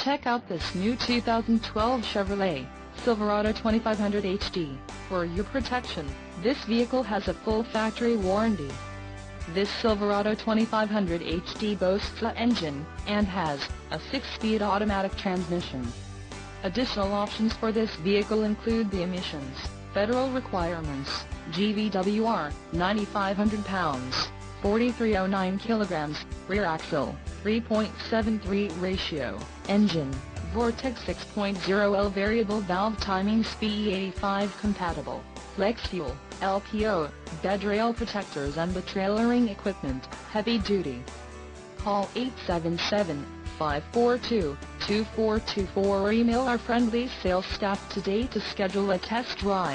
Check out this new 2012 Chevrolet Silverado 2500 HD. For your protection, this vehicle has a full factory warranty. This Silverado 2500 HD boasts an engine and has a 6-speed automatic transmission. Additional options for this vehicle include the emissions, federal requirements, GVWR, 9,500 pounds, 4,309 kilograms, rear axle, 3.73 ratio, engine, Vortex 6.0L variable valve timing SPE85 compatible, flex fuel, LPO, bed rail protectors and the trailering equipment, heavy duty. Call 877-542-2424 or email our friendly sales staff today to schedule a test drive.